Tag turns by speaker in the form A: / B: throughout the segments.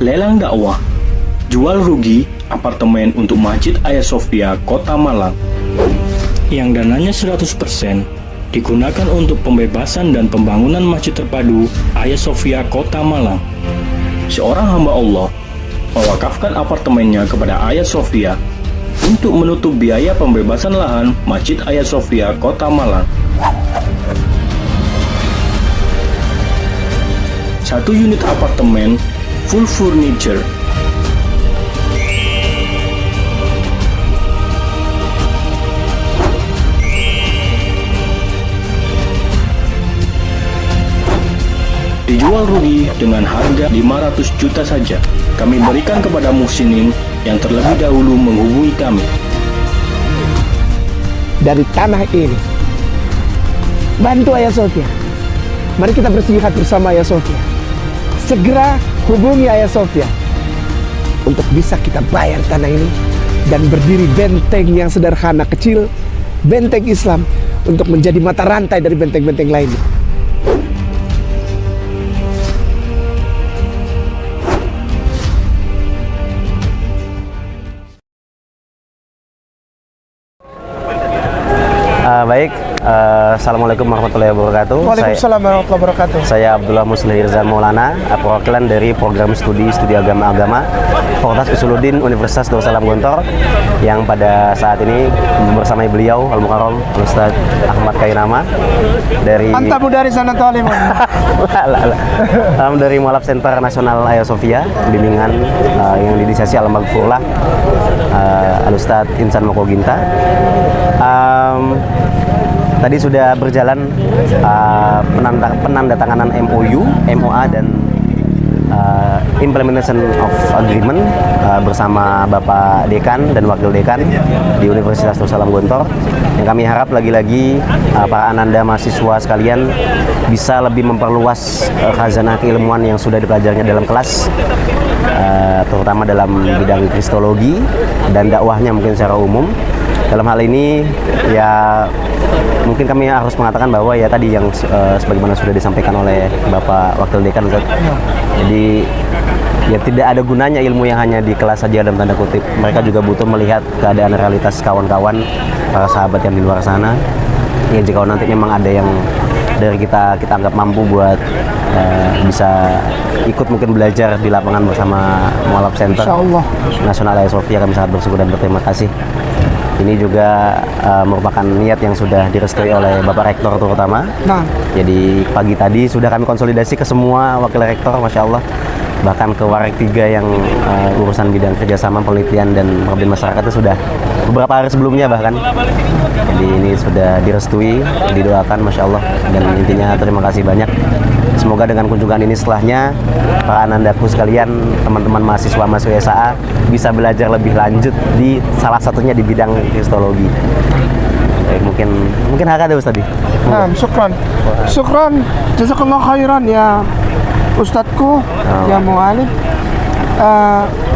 A: Lelang dakwah, jual rugi apartemen untuk Masjid Hagia Sophia, Kota Malang. Yang dananya 100% digunakan untuk pembebasan dan pembangunan Masjid Terpadu Hagia Sophia, Kota Malang. Seorang hamba Allah mewakafkan apartemennya kepada Hagia Sophia untuk menutup biaya pembebasan lahan Masjid Hagia Sophia, Kota Malang. 1 unit apartemen full furniture. Dijual rugi dengan harga 500 juta saja. Kami berikan kepada muhsinin yang terlebih dahulu menghubungi kami.
B: Dari tanah ini, bantu Hagia Sophia. Mari kita berjihad bersama Hagia Sophia. Segera hubungi Hagia Sophia untuk bisa kita bayar tanah ini dan berdiri benteng yang sederhana kecil, benteng Islam, untuk menjadi mata rantai dari benteng-benteng lainnya.
C: Baik, Assalamualaikum warahmatullahi wabarakatuh.
B: Waalaikumsalam warahmatullahi wabarakatuh.
C: Saya Abdullah Muslih Irzan Maulana, perwakilan dari program studi agama Fakultas Usuluddin Universitas Darussalam Gontor, yang pada saat ini bersama beliau Al-Mukarram Ustaz Ahmad Kairama dari
B: Antamu dari sana Talimun.
C: Dari Mualaf Center Nasional Hagia Sophia, bimbingan yang diinisiasi Al-Maghfurlah Al-Ustaz Insan Mokoginta. Tadi sudah berjalan penandatanganan MOU, MOA dan Implementation of Agreement bersama Bapak Dekan dan Wakil Dekan di Universitas Darussalam Gontor. Yang kami harap lagi-lagi para ananda mahasiswa sekalian bisa lebih memperluas khazanah keilmuan yang sudah dipelajarinya dalam kelas, terutama dalam bidang kristologi dan dakwahnya mungkin secara umum. Dalam hal ini ya mungkin kami harus mengatakan bahwa ya tadi yang sebagaimana sudah disampaikan oleh Bapak Wakil Dekan Ustaz. Jadi ya tidak ada gunanya ilmu yang hanya di kelas saja dalam tanda kutip. Mereka juga butuh melihat keadaan realitas kawan-kawan, para sahabat yang di luar sana. Ya jika nanti memang ada yang dari kita anggap mampu buat bisa ikut mungkin belajar di lapangan bersama Mualaf Center Nasional Hagia Sophia, kami sangat bersyukur dan berterima kasih. Ini juga merupakan niat yang sudah direstui oleh Bapak Rektor terutama. Jadi pagi tadi sudah kami konsolidasi ke semua wakil rektor, Masya Allah. Bahkan ke Warek 3 yang urusan bidang kerjasama, penelitian, dan pengabdian masyarakat itu sudah beberapa hari sebelumnya bahkan. Jadi ini sudah direstui, didoakan, Masya Allah. Dan intinya terima kasih banyak. Semoga dengan kunjungan ini setelahnya para anandaku sekalian, teman-teman mahasiswa SAA bisa belajar lebih lanjut di salah satunya di bidang kristologi. Baik, mungkin ada Ustaz.
B: Nah, syukran, jazakallah khairan ya Ustadzku, ya Mu'alim.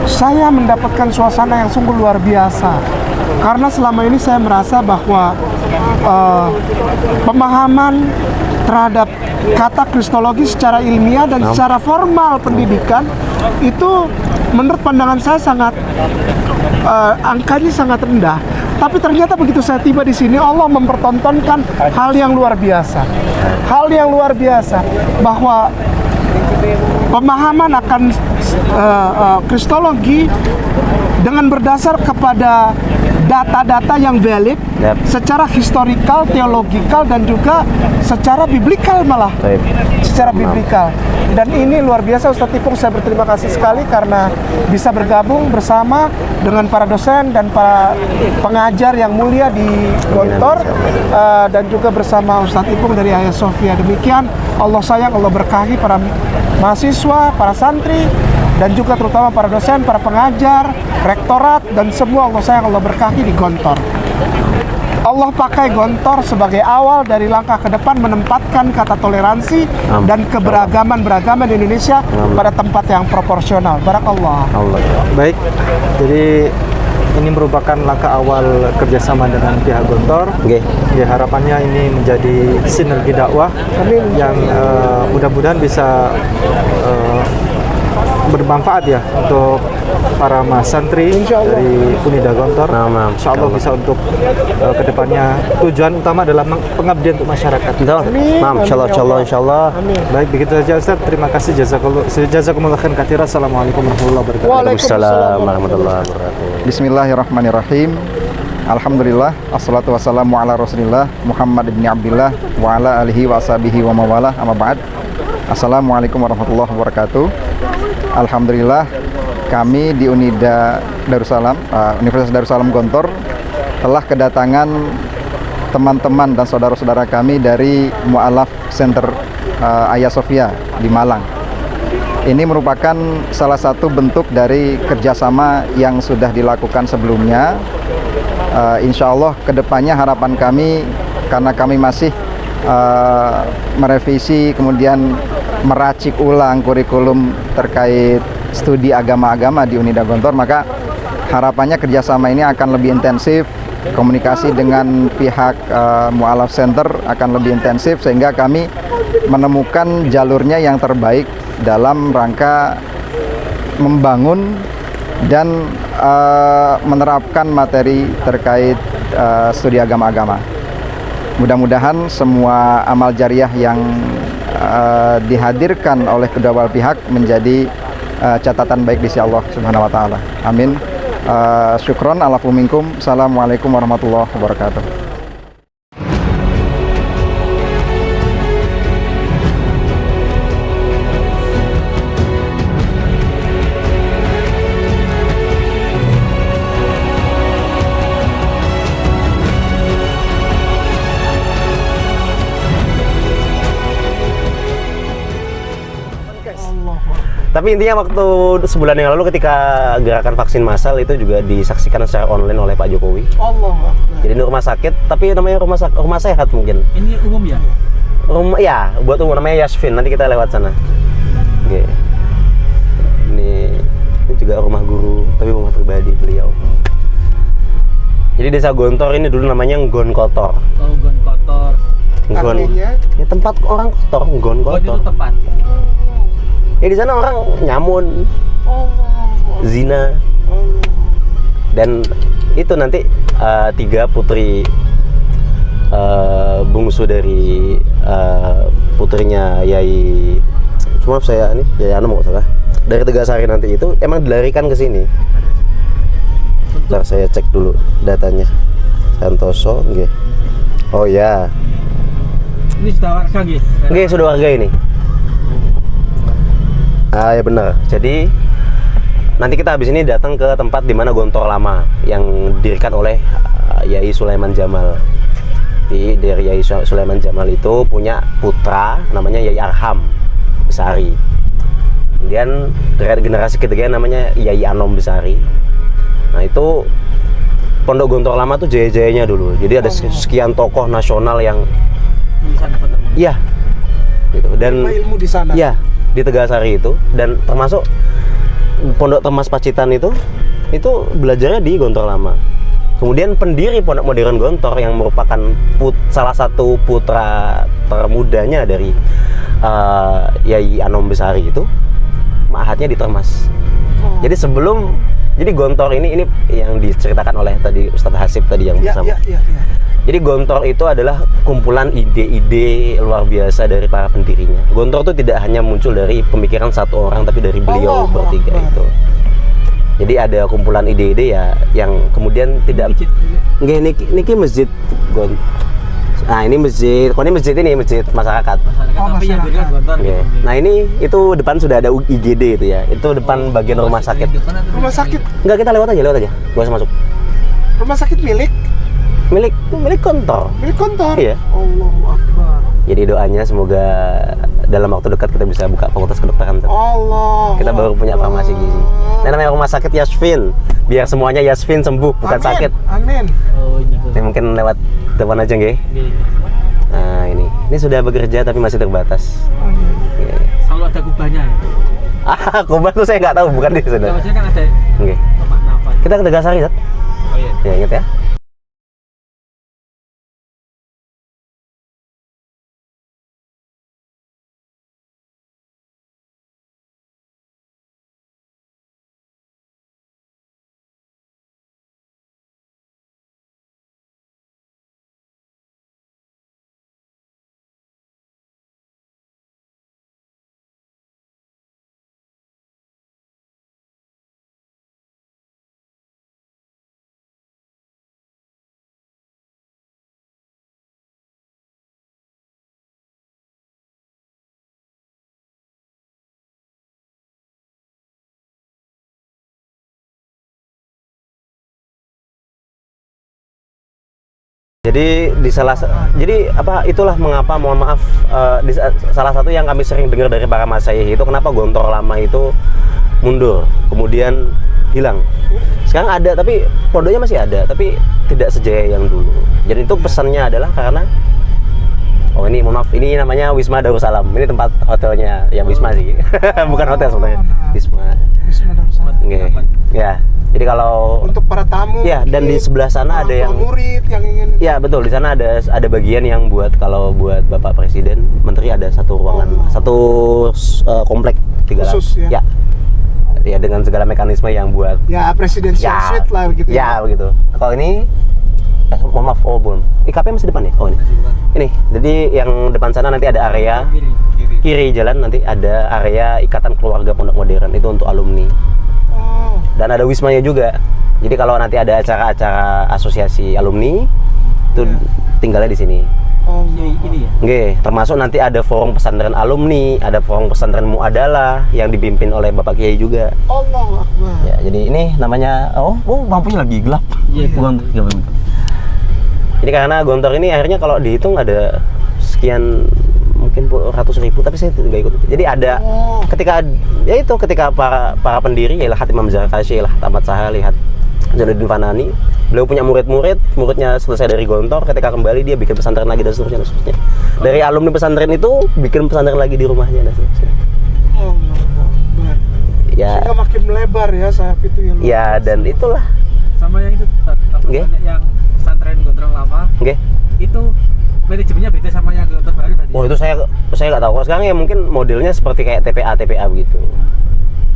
B: Saya mendapatkan suasana yang sungguh luar biasa karena selama ini saya merasa bahwa pemahaman terhadap kata kristologi secara ilmiah dan secara formal pendidikan itu menurut pandangan saya sangat angkanya sangat rendah. Tapi ternyata begitu saya tiba di sini, Allah mempertontonkan hal yang luar biasa. Hal yang luar biasa bahwa pemahaman akan kristologi dengan berdasar kepada data-data yang valid secara historikal, teologikal, dan juga secara biblikal malah. Secara biblikal. Dan ini luar biasa Ustadz Ipung, saya berterima kasih sekali karena bisa bergabung bersama dengan para dosen dan para pengajar yang mulia di Gontor, dan juga bersama Ustadz Ipung dari Hagia Sophia. Demikian, Allah sayang, Allah berkahi para mahasiswa, para santri, dan juga terutama para dosen, para pengajar, rektorat, dan semua Allah sayang, Allah berkahi di Gontor. Allah pakai Gontor sebagai awal dari langkah ke depan menempatkan kata toleransi dan keberagaman di Indonesia pada tempat yang proporsional. Barakallah.
D: Baik, jadi ini merupakan langkah awal kerjasama dengan pihak Gontor. Ya, harapannya ini menjadi sinergi dakwah yang mudah-mudahan bisa bermanfaat ya untuk para mas santri dari Unida Gontor. Insya Allah bisa untuk kedepannya tujuan utama adalah pengabdian untuk masyarakat.
C: Insya Allah.
D: Baik, begitu saja Ustaz. Terima kasih, jazakumullah khairan katsiran. Assalamualaikum warahmatullahi wabarakatuh.
C: Waalaikumsalam warahmatullahi wabarakatuh.
E: Bismillahirrahmanirrahim. Alhamdulillah, assalatu wassalamu ala rasulillah Muhammad ibn Abdillah wa ala alihi wa ashabihi wa mawalah, amma ba'd. Assalamualaikum warahmatullahi wabarakatuh. Alhamdulillah, kami di Unida Darussalam, Universitas Darussalam Gontor telah kedatangan teman-teman dan saudara-saudara kami dari Mu'alaf Center Hagia Sophia di Malang. Ini merupakan salah satu bentuk dari kerjasama yang sudah dilakukan sebelumnya. Insya Allah kedepannya harapan kami, karena kami masih merevisi kemudian meracik ulang kurikulum terkait studi agama-agama di Unida Gontor, maka harapannya kerjasama ini akan lebih intensif, komunikasi dengan pihak Mu'alaf Center akan lebih intensif, sehingga kami menemukan jalurnya yang terbaik dalam rangka membangun dan menerapkan materi terkait studi agama-agama. Mudah-mudahan semua amal jariah yang dihadirkan oleh kedua belah pihak menjadi catatan baik di sisi Allah Subhanahu wa taala. Amin. Syukron alafu minkum. Assalamualaikum warahmatullahi wabarakatuh.
C: Tapi intinya waktu sebulan yang lalu ketika gerakan vaksin massal itu juga disaksikan secara online oleh Pak Jokowi.
B: Allah.
C: Jadi ini rumah sakit, tapi namanya rumah sehat mungkin.
A: Ini umum ya?
C: Ya, buat umum, namanya Yasfin. Nanti kita lewat sana. Oke. Ini juga rumah guru, tapi rumah pribadi beliau. Jadi desa Gontor ini dulu namanya Nggon Kotor.
A: Oh, Nggon Kotor.
C: Nggon. Ya tempat orang kotor, Nggon Kotor.
A: Nggon itu tempat.
C: Ya di sana orang nyamun, zina, dan itu nanti 3 putri bungsu dari putrinya Yai, maaf saya ini Yai Anom nggak salah, dari Tegasari nanti itu emang dilarikan ke sini. Ntar saya cek dulu datanya. Santoso, nggih. Oh ya.
A: Ini sudah warga nggih?
C: Nggih, sudah warga ini. Ya benar. Jadi nanti kita habis ini datang ke tempat di mana Gontor Lama yang didirikan oleh Yai Sulaiman Jamal. Dari Yai Sulaiman Jamal itu punya putra namanya Yai Arham Besari. Kemudian dari generasi ketiga namanya Yai Anom Besari. Nah itu Pondok Gontor Lama tuh jaya-jayanya dulu. Jadi ada sekian tokoh nasional yang iya gitu. Dan
B: ilmu di sana.
C: Iya, di Tegasari itu, dan termasuk Pondok Temas Pacitan itu belajarnya di Gontor Lama. Kemudian pendiri Pondok Modern Gontor yang merupakan salah satu putra termudanya dari Yai Anom Besari itu ma'hadnya di Termas. Jadi Gontor ini yang diceritakan oleh tadi Ustadz Hasib tadi yang bersama. Jadi Gontor itu adalah kumpulan ide-ide luar biasa dari para pendirinya. Gontor itu tidak hanya muncul dari pemikiran satu orang, tapi dari beliau bertiga itu. Jadi ada kumpulan ide-ide ya yang kemudian tidak. Niki masjid Gontor. Nah ini masjid, ini masjid masyarakat.
A: Tapi yang dirikan Gontor.
C: Nah ini itu depan sudah ada IGD itu ya. Itu depan bagian rumah sakit.
B: Rumah sakit.
C: Enggak, kita lewat aja. Gak usah masuk.
B: Rumah sakit milik
C: Gontor.
B: Milik Gontor.
C: Iya.
B: Allahu Akbar.
C: Jadi doanya semoga dalam waktu dekat kita bisa buka fakultas kedokteran.
B: Allah.
C: Kita baru punya farmasi gizi. Ini namanya rumah sakit Yasfin. Biar semuanya Yasfin sembuh, bukan sakit.
B: Amin.
A: Oh, ini.
C: Ini mungkin lewat depan aja nggih. Nah, ini sudah bekerja tapi masih terbatas.
A: Selalu ada kubahnya ya?
C: Kubah tuh saya nggak tahu, bukan di sana.
A: Maksudnya kan ada
C: Nggih.
A: tempat nafas.
C: Kita ke Tegasari, Zat.
A: Oh iya.
C: Ya, ingat ya. Jadi jadi apa itulah mengapa mohon maaf salah satu yang kami sering dengar dari para masyayikh itu kenapa Gontor lama itu mundur kemudian hilang. Sekarang ada tapi pondoknya masih ada tapi tidak sejaya yang dulu. Jadi itu pesannya adalah karena ini mohon maaf ini namanya Wisma Darussalam. Ini tempat hotelnya yang Wisma sih. Bukan hotel sebenarnya. Wisma Darussalam. Okay. Ya. Jadi kalau
B: untuk para tamu,
C: ya dan di sebelah sana ada yang
B: murid yang ingin.
C: Ya betul, di sana ada bagian yang buat kalau buat Bapak Presiden, Menteri ada satu ruangan, satu komplek 3
B: khusus
C: ya. Ya dengan segala mekanisme yang buat.
B: Ya presidential suite lah begitu.
C: Ya begitu. Kalau ini, mohon maaf, belum. IKP masih depan ya? Oh ini. Ini, jadi yang depan sana nanti ada area kiri jalan nanti ada area Ikatan Keluarga Pondok Modern itu untuk alumni. Dan ada wismanya juga. Jadi kalau nanti ada acara-acara asosiasi alumni itu tinggalnya di sini.
B: Ini ya.
C: Oke, termasuk nanti ada forum pesantren alumni, ada forum pesantren muadalah yang dipimpin oleh Bapak Kiai juga.
B: Allahu Akbar.
C: Ya, jadi ini namanya lampunya lagi gelap. Iya, Jadi karena Gontor ini akhirnya kalau dihitung ada sekian mungkin ratus ribu tapi saya tidak ikut. Jadi ada ketika para pendiri yalah Khatib Imam Zarkashi, yalah Ahmad Sahali, Jalaluddin Fanani, beliau punya muridnya selesai dari Gontor, ketika kembali dia bikin pesantren lagi dan seterusnya. Dari alumni pesantren itu bikin pesantren lagi di rumahnya dan seterusnya. Ya.
B: Sehingga makin melebar ya sayap itu ya.
C: Ya dan itulah.
F: Sama yang itu yang pesantren Gondrong lama. Itu manajemennya beda sama yang Gontor baru tadi.
C: Oh itu saya nggak tahu. Sekarang ya mungkin modelnya seperti kayak TPA begitu.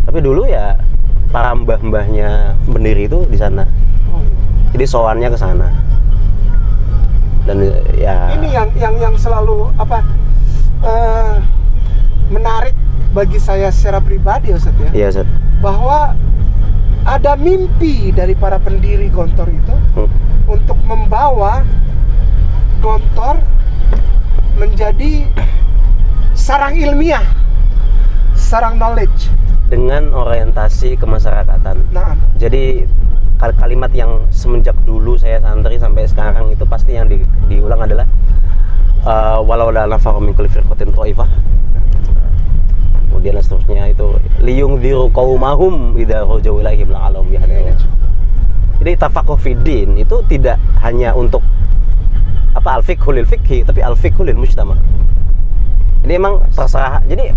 C: Tapi dulu ya para mbah-mbahnya pendiri itu di sana. Jadi sowannya ke sana. Dan ya.
B: Ini yang selalu menarik bagi saya secara pribadi Ustaz ya.
C: Iya Ustaz.
B: Bahwa ada mimpi dari para pendiri Gontor itu untuk membawa Gontor menjadi sarang ilmiah, sarang knowledge
C: dengan orientasi kemasyarakatan.
B: Nah,
C: jadi kalimat yang semenjak dulu saya santri sampai sekarang itu pasti yang diulang adalah walau la nafaqa min kulli firqatin thaifah. Kemudian seterusnya itu liyung diru qaumahum idza rajau ilaihim la'alhum yahdun. Jadi tafaqquh fiddin itu tidak hanya untuk al-fiqhu lil fiqhi tapi al-fiqhu lil mujtama. Jadi emang terserah. Jadi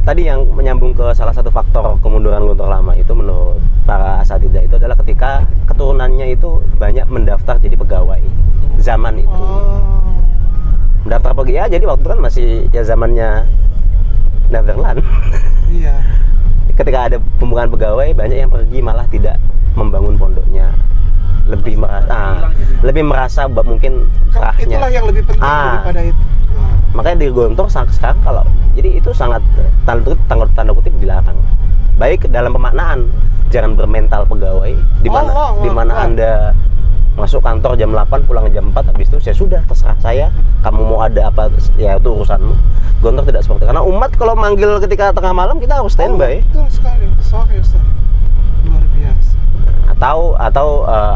C: tadi yang menyambung ke salah satu faktor kemunduran Gontor lama itu menurut para asatidzah itu adalah ketika keturunannya itu banyak mendaftar jadi pegawai zaman itu. Mendaftar pegawai jadi waktu itu kan masih ya zamannya Netherlands.
B: Iya.
C: Ketika ada pembukaan pegawai banyak yang pergi malah tidak membangun pondoknya. Lebih merasa mungkin kerahnya.
B: Itulah yang lebih penting daripada itu.
C: Makanya di Gontor sekarang kalau jadi itu sangat tanda kutip dilarang. Baik dalam pemaknaan jangan bermental pegawai di mana Anda masuk kantor jam 8 pulang jam 4 habis itu sudah terserah saya kamu mau ada apa ya itu urusanmu. Gontor tidak seperti itu. Karena umat kalau manggil ketika tengah malam kita harus standby.
B: Betul sekali. Sorry Ustaz. Luar biasa.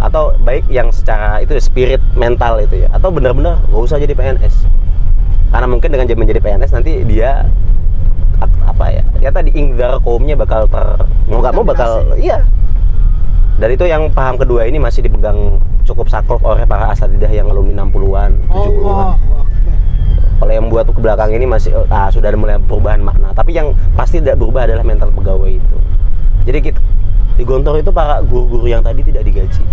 C: Atau baik yang secara itu spirit mental itu ya atau benar-benar nggak usah jadi PNS karena mungkin dengan menjadi PNS nanti dia tadi inggar kaumnya bakal iya. Dan itu yang paham kedua ini masih dipegang cukup saklek oleh para asatidzah yang alumni 60-an 70-an. Kalau yang buat ke belakang ini masih sudah ada mulai perubahan makna tapi yang pasti tidak berubah adalah mental pegawai itu. Jadi di Gontor itu para guru-guru yang tadi tidak digaji.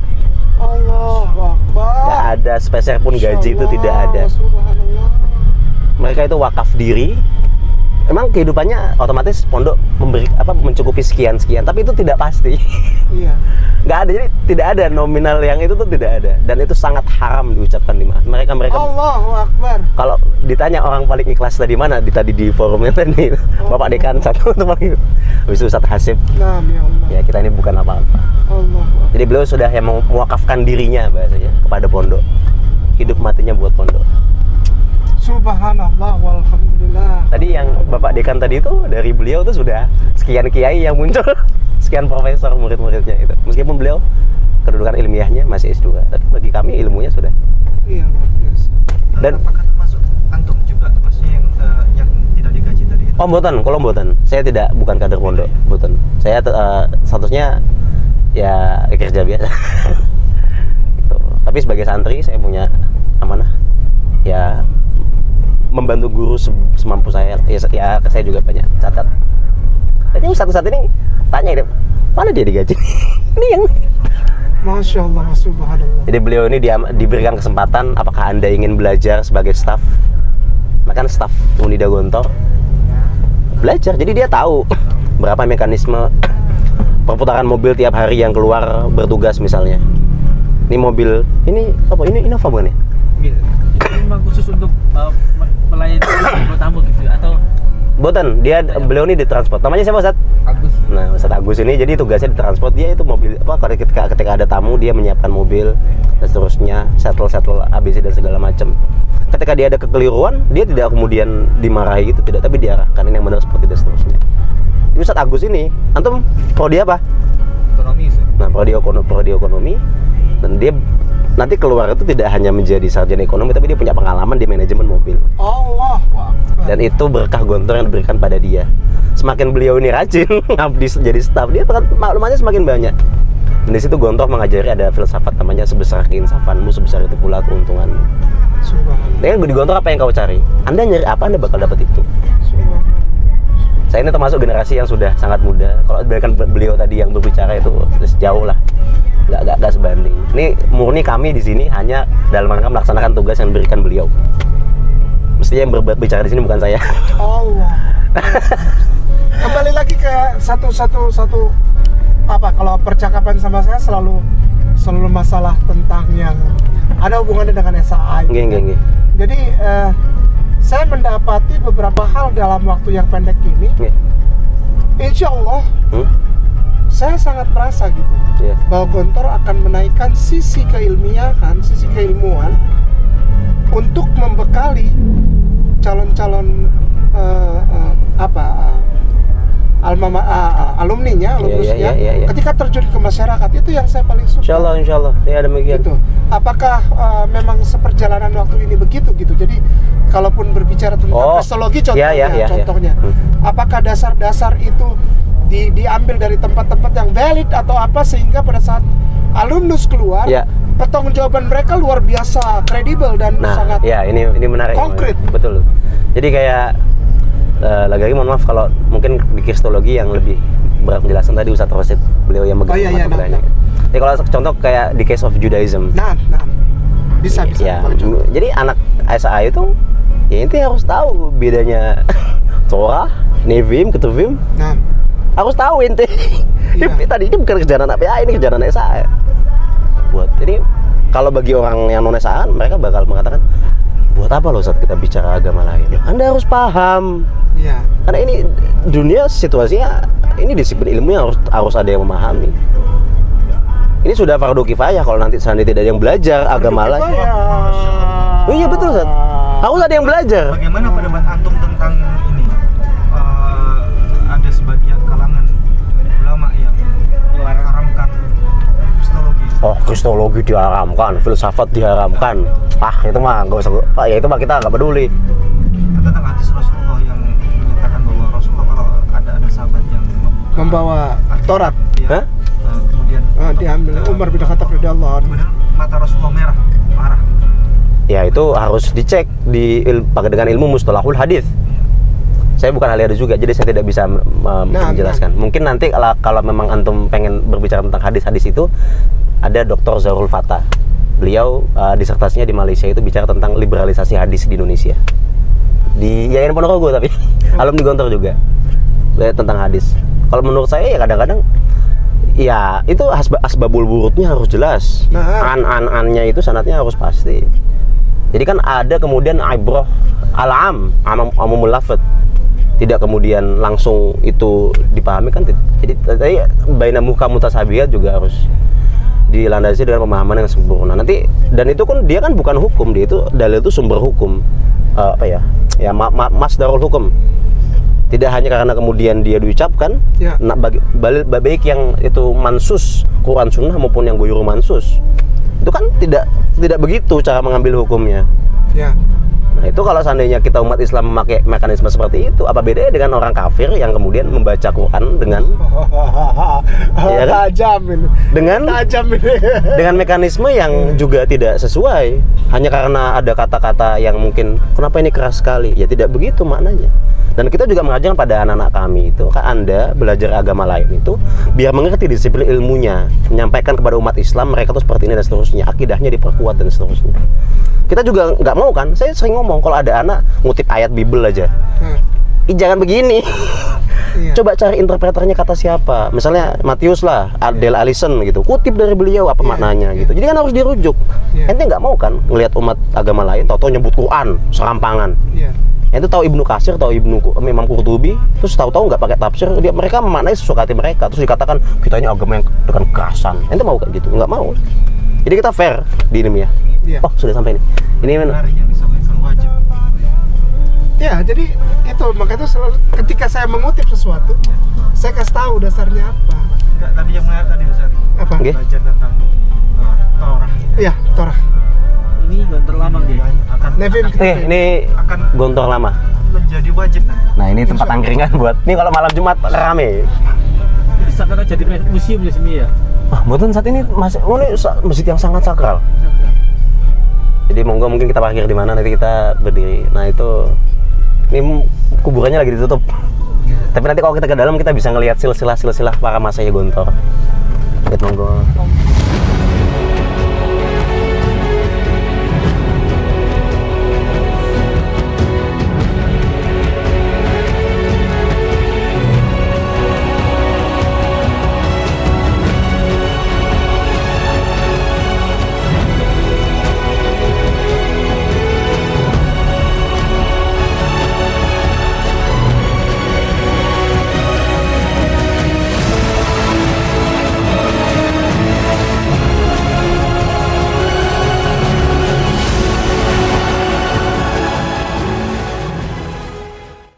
B: Allahu Akbar.
C: Tidak ada spesial pun gaji itu tidak ada. Mereka itu wakaf diri. Emang kehidupannya otomatis pondok mencukupi sekian, tapi itu tidak pasti.
B: Iya.
C: Nggak ada, jadi tidak ada nominal yang itu tuh tidak ada dan itu sangat haram diucapkan di mana. Mereka
B: Allahu Akbar.
C: Kalau ditanya orang paling ikhlas tadi mana tadi di forumnya tadi Bapak Dekan satu itu paling habis Ustaz Hasib.
B: Nah, ya Allah.
C: Ya kita ini bukan apa-apa.
B: Allah.
C: Jadi beliau sudah yang mewakafkan dirinya bahasanya kepada pondok. Hidup matinya buat pondok.
B: Subhanallah walhamdulillah.
C: Tadi yang Bapak Dekan tadi itu dari beliau tuh sudah sekian kiai yang muncul, sekian profesor murid-muridnya itu. Meskipun beliau kedudukan ilmiahnya masih S2, tapi bagi kami ilmunya sudah.
B: Iya, luar biasa.
C: Dan
D: apakah termasuk antum juga, maksudnya yang tidak digaji tadi?
C: oh mboten, saya bukan kader pondok, mboten. Saya statusnya ya kerja biasa. Gitu. Tapi sebagai santri saya punya amanah ya membantu guru semampu saya. Ya saya juga banyak catat. Kayaknya satu-satu ini tanya, mana dia digaji? Ini yang
B: Masya Allah, subhanallah.
C: jadi beliau ini diberikan kesempatan, apakah Anda ingin belajar sebagai staf? Bahkan staf Unida Gontor belajar, jadi dia tahu berapa mekanisme perputaran mobil tiap hari yang keluar bertugas misalnya. Ini mobil, ini apa? Ini Innova bukan ya?
F: Gitu. Jadi memang khusus untuk melayani tamu gitu atau
C: Boten, beliau ini ditransport. Namanya siapa, Ustaz?
F: Agus?
C: Nah, Ustaz Agus ini jadi tugasnya ditransport. Dia itu mobil ketika ada tamu dia menyiapkan mobil dan seterusnya, settle ABC dan segala macam. Ketika dia ada kekeliruan, dia tidak kemudian dimarahi gitu, tidak, tapi diarahkan ini yang benar seperti dan seterusnya. Jadi Ustaz Agus ini, antum prodi apa?
F: Ekonomi sih.
C: Nah, prodi ekonomi, dan dia nanti keluar itu tidak hanya menjadi sarjana ekonomi, tapi dia punya pengalaman di manajemen mobil.
B: Allah.
C: Dan itu berkah Gontor yang diberikan pada dia. Semakin beliau ini rajin ngabdi jadi staf, dia maklumatnya semakin banyak. Dan di situ Gontor mengajari ada filsafat namanya sebesar keinsafanmu, sebesar itu pula keuntunganmu.
B: Subhanallah.
C: Dengan di Gontor apa yang kau cari? Anda nyari apa, Anda bakal dapat itu. Saya ini termasuk generasi yang sudah sangat muda. Kalau dibandingkan beliau tadi yang berbicara itu sejauh lah, nggak sebanding. Ini murni kami di sini hanya dalam rangka melaksanakan tugas yang diberikan beliau. Mestinya yang berbicara di sini bukan saya.
B: Allah. Kembali lagi ke satu apa, kalau percakapan sama saya selalu masalah tentang yang ada hubungannya dengan SAI.
C: Nggih.
B: Jadi saya mendapati beberapa hal dalam waktu yang pendek ini. Insya Allah saya sangat merasa gitu bahwa Gontor akan menaikkan sisi keilmiahan, sisi keilmuan untuk membekali calon-calon alumninya, lulusnya, ketika terjun ke masyarakat. Itu yang saya paling suka.
C: Insya Allah, ya demikian.
B: Gitu. Apakah memang seperjalanan waktu ini begitu gitu? Jadi kalaupun berbicara tentang kristologi contohnya, apakah dasar-dasar itu diambil dari tempat-tempat yang valid atau apa, sehingga pada saat alumnus keluar, pertanggungjawaban mereka luar biasa kredibel dan sangat
C: ini menarik,
B: konkret.
C: Betul. Jadi kayak lagi mohon maaf kalau mungkin di kristologi yang lebih berat penjelasan tadi Ustaz Rosid, beliau yang megang mata kuliahnya. Jadi kalau contoh kayak di case of Judaism. Bisa. Jadi anak SAI itu ya intinya harus tahu bedanya Torah, Nevim, Ketuvim. Harus tahu inti. Tadi ini bukan kerjaan anak PA, ini kerjaan anak SAI. Buat ini kalau bagi orang yang non SAI, mereka bakal mengatakan, buat apa loh saat kita bicara agama lain? Anda harus paham. Karena ini dunia situasinya, ini disiplin ilmu yang harus ada yang memahami. Ini sudah fardu kifayah kalau nanti seandainya tidak ada yang belajar agama lain. Oh iya betul Ustaz. Harus ada yang belajar.
D: Bagaimana pendapat antum tentang ini? Ada sebagian kalangan ulama yang mengharamkan kristologi.
C: Kristologi diharamkan, filsafat diharamkan. Itu mah nggak usah. Ya itu mah kita nggak peduli.
D: Tentang hadis Rasulullah yang menyatakan bahwa Rasulullah kalau ada sahabat yang
B: membawa Taurat,
D: kemudian
B: diambil Umar bin Khattab radhiyallahu anhu,
D: mata Rasulullah marah.
C: Ya itu harus dicek pakai dengan ilmu mustalahul hadis. Saya bukan ahli hadis juga, jadi saya tidak bisa menjelaskan. Mungkin nanti kalau memang antum pengen berbicara tentang hadis-hadis itu, ada Dr. Zarul Fatah. Beliau disertasinya di Malaysia itu bicara tentang liberalisasi hadis di Indonesia. Di Yayasan Ponorogo tapi alumni Gontor juga. Tentang hadis. Kalau menurut saya ya kadang-kadang ya itu asbabul wurudnya harus jelas. An-nya itu sanadnya harus pasti. Jadi kan ada kemudian ibrah amumul lafadz. Tidak kemudian langsung itu dipahami kan. Jadi tadi baina muhkam mutasabihah juga harus dilandasi dengan pemahaman yang sempurna. Nanti dan itu kan dia kan bukan hukum, dia itu dalil itu sumber hukum. Masdarul hukum. Tidak hanya karena kemudian dia diucapkan,
B: Ya.
C: nah, baik yang itu mansus Quran Sunnah maupun yang guyuru mansus, itu kan tidak begitu cara mengambil hukumnya.
B: Ya.
C: Nah itu kalau seandainya kita umat Islam memakai mekanisme seperti itu, apa bedanya dengan orang kafir yang kemudian membaca Quran dengan ya kan?
B: Tajam ini. Tajam ini.
C: Dengan mekanisme yang juga tidak sesuai, hanya karena ada kata-kata yang mungkin kenapa ini keras sekali, ya tidak begitu maknanya. Dan kita juga mengajarkan pada anak-anak kami itu, kan Anda belajar agama lain itu biar mengerti disiplin ilmunya, menyampaikan kepada umat Islam mereka tuh seperti ini dan seterusnya, akidahnya diperkuat dan seterusnya. Kita juga nggak mau kan, saya sering ngomong kalau ada anak ngutip ayat Bible aja, jangan begini.
B: Iya.
C: Coba cari interpreternya kata siapa, misalnya Matius lah, Adele Allison gitu, kutip dari beliau apa maknanya gitu. Jadi kan harus dirujuk. Ente nggak mau kan ngelihat umat agama lain tahu-tahu nyebut Quran serampangan. Ente tahu Ibnu Katsir, tahu Imam Qurtubi, terus tahu-tahu nggak pakai tafsir, mereka memaknai sesuka hati mereka, terus dikatakan kita ini agama yang dengan kekerasan. Ente mau kayak gitu? Nggak mau. Jadi kita fair di ilmiah. Oh sudah sampai nih. Ini
D: wajib.
B: Ya, jadi itu makanya itu selalu ketika saya mengutip sesuatu, saya kasih tahu dasarnya apa.
D: Enggak, tadi yang menarik tadi Ustaz.
B: Apa?
D: Belajar tentang Torah.
B: Iya, Torah.
F: Ini gontor lama gitu.
B: Nevin,
C: ini
D: akan
C: gontor lama.
D: menjadi wajib nanti.
C: Nah ini tempat angkringan buat. Nih kalau malam Jumat rame.
F: Bisa kan jadi museum di sini ya.
C: Wah, betul saat ini masih ini masjid yang sangat sakral. Jadi monggo mungkin kita parkir di mana nanti kita berdiri. Nah itu ini kuburannya lagi ditutup. Tapi nanti kalau kita ke dalam kita bisa ngelihat silsilah para masanya Gontor. Lihat monggo.